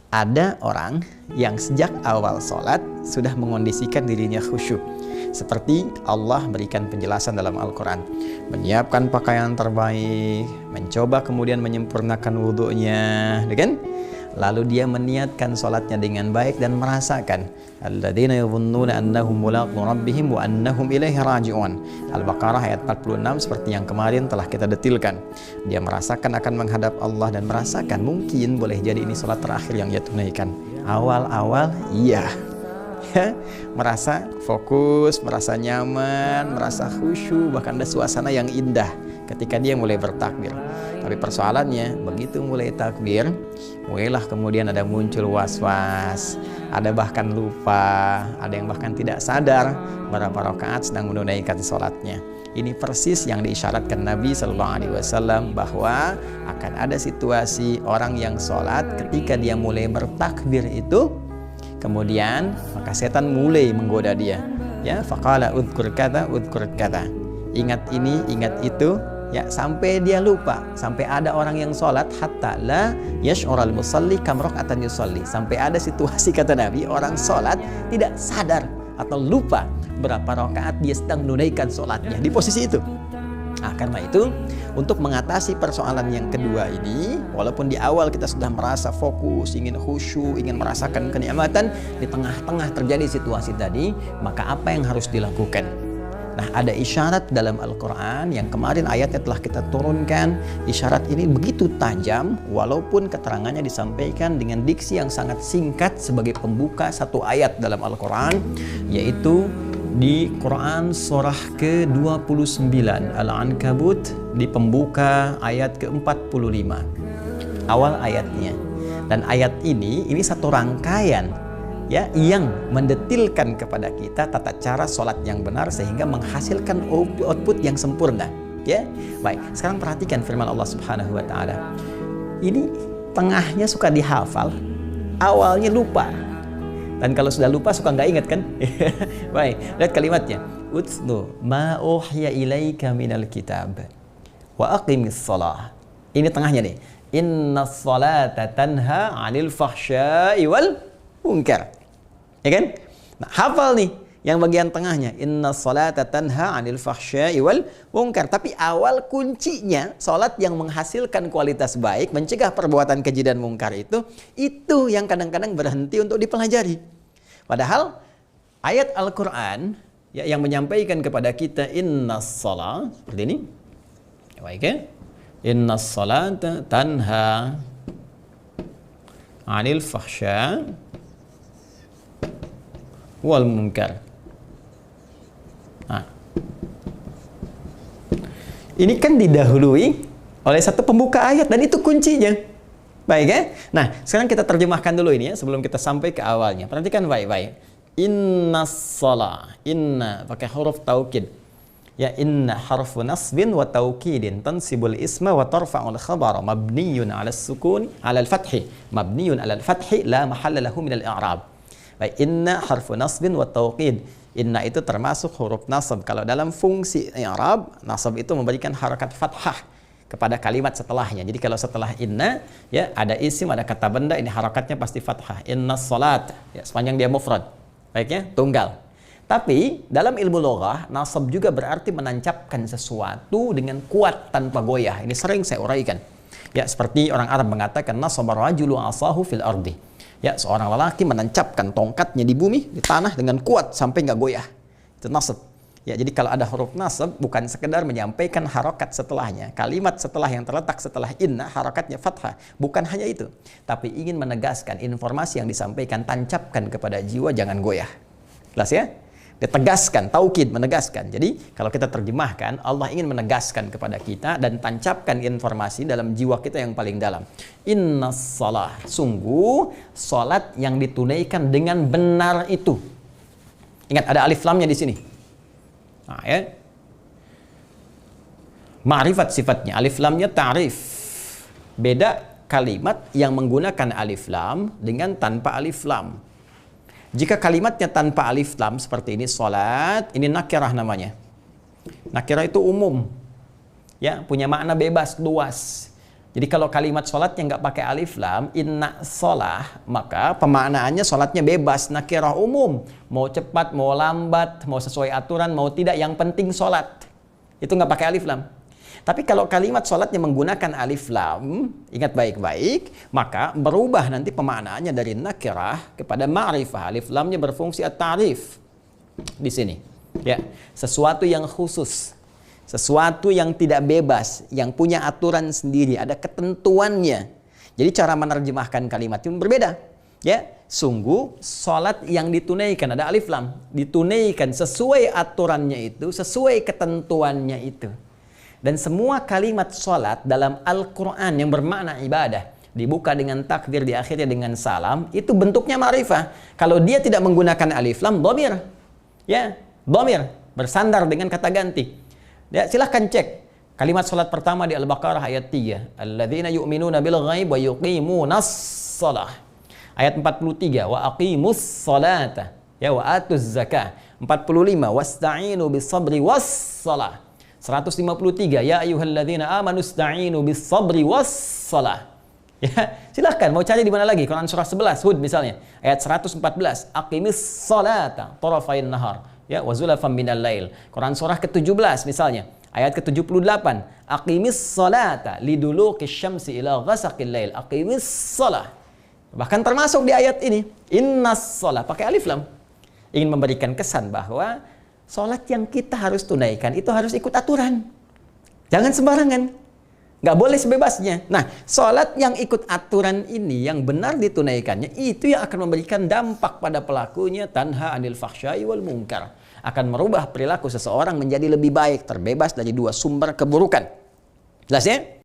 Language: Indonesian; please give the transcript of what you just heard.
Ada orang yang sejak awal sholat sudah mengondisikan dirinya khusyuk. Seperti Allah berikan penjelasan dalam Al-Quran. Menyiapkan pakaian terbaik, mencoba kemudian menyempurnakan wudhunya, kan? Lalu dia meniatkan sholatnya dengan baik dan merasakan alladzina yadhunnuna annahum mulaqu rabbihim wa annahum ilaihi raji'un. Al-Baqarah ayat 46 seperti yang kemarin telah kita detilkan. Dia merasakan akan menghadap Allah dan merasakan mungkin boleh jadi ini sholat terakhir yang ia tunaikan. Awal-awal iya, ya, merasa fokus, merasa nyaman, merasa khusyuk, bahkan ada suasana yang indah ketika dia mulai bertakbir. Tapi persoalannya, begitu mulai takbir, mulailah kemudian ada muncul was-was, ada bahkan lupa, ada yang bahkan tidak sadar berapa rakaat sedang menunaikan sholatnya. Ini persis yang diisyaratkan Nabi SAW bahwa akan ada situasi orang yang sholat ketika dia mulai bertakbir itu, kemudian maka setan mulai menggoda dia. Ya, faqala udhkur kata, ingat ini, ingat itu. Ya, sampai dia lupa, sampai ada orang yang sholat hatta la yash'ural musalli kam raka'atan yusalli, sampai ada situasi kata Nabi orang sholat tidak sadar atau lupa berapa rakaat dia sedang menunaikan sholatnya di posisi itu. Nah, karena itu untuk mengatasi persoalan yang kedua ini, walaupun di awal kita sudah merasa fokus, ingin khusyuk, ingin merasakan kenikmatan, di tengah-tengah terjadi situasi tadi, maka apa yang harus dilakukan? Nah, ada isyarat dalam Al-Quran yang kemarin ayatnya telah kita turunkan. Isyarat ini begitu tajam, walaupun keterangannya disampaikan dengan diksi yang sangat singkat sebagai pembuka satu ayat dalam Al-Quran, yaitu di Quran surah ke-29 Al-Ankabut di pembuka ayat ke-45 awal ayatnya. Dan ayat ini satu rangkaian, ya, yang mendetilkan kepada kita tata cara sholat yang benar sehingga menghasilkan output yang sempurna. Ya, baik. Sekarang perhatikan firman Allah Subhanahu Wa Taala. Ini tengahnya suka dihafal, awalnya lupa. Dan kalau sudah lupa suka nggak ingat kan? Baik, lihat kalimatnya. Utlu ma uhya ilaika minal kitab wa aqimis shalah. Ini tengahnya nih. Innas salata tanha 'anil fahsya'i wal munkar. Ya kan? Nah, hafal nih yang bagian tengahnya, innas salata tanha 'anil fahsya'i wal munkar. Tapi awal kuncinya salat yang menghasilkan kualitas baik, mencegah perbuatan keji dan mungkar itu yang kadang-kadang berhenti untuk dipelajari. Padahal ayat Al-Qur'an ya, yang menyampaikan kepada kita innas salat seperti ini. Baik ya? Innas salata tanha 'anil fahsya'i wal munkar. Nah, ini kan didahului oleh satu pembuka ayat dan itu kuncinya. Baik ya? Nah, sekarang kita terjemahkan dulu ini ya sebelum kita sampai ke awalnya. Perhatikan baik-baik. Innas shalah, inna pakai huruf taukid. Ya, inna harfu nasbin wa taukidin tansibul isma wa tarfa'ul khabara mabniyun 'ala as-sukun 'ala al-fathi. Mabniyun 'ala al-fathi la mahalla lahu min al-i'rab. Baik, inna harfu nasbin wa tauqid. Inna itu termasuk huruf nasab. Kalau dalam fungsi i'rab, nasab itu memberikan harakat fathah kepada kalimat setelahnya. Jadi kalau setelah inna, ya ada isim, ada kata benda, ini harakatnya pasti fathah. Inna salat, ya, sepanjang dia mufrad. Baiknya, tunggal. Tapi dalam ilmu loghah, nasab juga berarti menancapkan sesuatu dengan kuat tanpa goyah. Ini sering saya uraikan. Ya, seperti orang Arab mengatakan nasaba rajulu asahu fil ardi. Ya, seorang lelaki menancapkan tongkatnya di bumi, di tanah dengan kuat sampai nggak goyah. Itu nasab. Ya, jadi kalau ada huruf nasab bukan sekedar menyampaikan harokat setelahnya. Kalimat setelah yang terletak setelah inna harakatnya fathah. Bukan hanya itu, tapi ingin menegaskan informasi yang disampaikan, tancapkan kepada jiwa, jangan goyah. Jelas ya? Ditegaskan, taukid, menegaskan. Jadi kalau kita terjemahkan, Allah ingin menegaskan kepada kita dan tancapkan informasi dalam jiwa kita yang paling dalam. Innas shalah, sungguh salat yang ditunaikan dengan benar itu. Ingat ada alif lamnya di sini. Nah, ya. Ma'rifat sifatnya, alif lamnya ta'rif. Beda kalimat yang menggunakan alif lam dengan tanpa alif lam. Jika kalimatnya tanpa alif lam seperti ini, salat, ini nakirah namanya. Nakirah itu umum. Ya, punya makna bebas, luas. Jadi kalau kalimat sholatnya nggak pakai alif lam, inna sholah, maka pemaknaannya sholatnya bebas, nakirah umum. Mau cepat, mau lambat, mau sesuai aturan, mau tidak, yang penting sholat. Itu nggak pakai alif lam. Tapi kalau kalimat sholatnya menggunakan alif lam, ingat baik-baik, maka berubah nanti pemaknaannya dari nakirah kepada ma'rifah. Alif lamnya berfungsi at-ta'rif di sini. Ya, sesuatu yang khusus. Sesuatu yang tidak bebas, yang punya aturan sendiri, ada ketentuannya. Jadi cara menerjemahkan kalimat itu berbeda. Ya, sungguh salat yang ditunaikan ada alif lam, ditunaikan sesuai aturannya itu, sesuai ketentuannya itu. Dan semua kalimat salat dalam Al-Qur'an yang bermakna ibadah, dibuka dengan takbir, di akhirnya dengan salam, itu bentuknya ma'rifah. Kalau dia tidak menggunakan alif lam, dhamir. Ya, dhamir, bersandar dengan kata ganti. Ya, silahkan cek kalimat salat pertama di Al-Baqarah ayat 3. Alladzina yu'minuna bil ghaib wa yuqimunas shalah. Ayat 43, wa aqimus salata, ya, wa atuz zakah. 45, wasta'inu bis sabri was shalah. 153, ya ayyuhalladzina amanu ista'inu bis sabri was shalah. Ya, silahkan mau cari di mana lagi? Quran surah 11 Hud misalnya, ayat 114, aqimis salata tarafain nahar. Ya, wa zulafan minal lail. Quran surah ke-17 misalnya, ayat ke-78, aqimis salata liduluqis syamsi ila ghasaqil lail. Aqimis salah. Bahkan termasuk di ayat ini, innas salah, pakai alif lam. Ingin memberikan kesan bahwa salat yang kita harus tunaikan itu harus ikut aturan. Jangan sembarangan. Nggak boleh sebebasnya. Nah, sholat yang ikut aturan ini, yang benar ditunaikannya, itu yang akan memberikan dampak pada pelakunya, tanha anil fahsyai wal munkar. Akan merubah perilaku seseorang menjadi lebih baik, terbebas dari dua sumber keburukan. Jelas ya?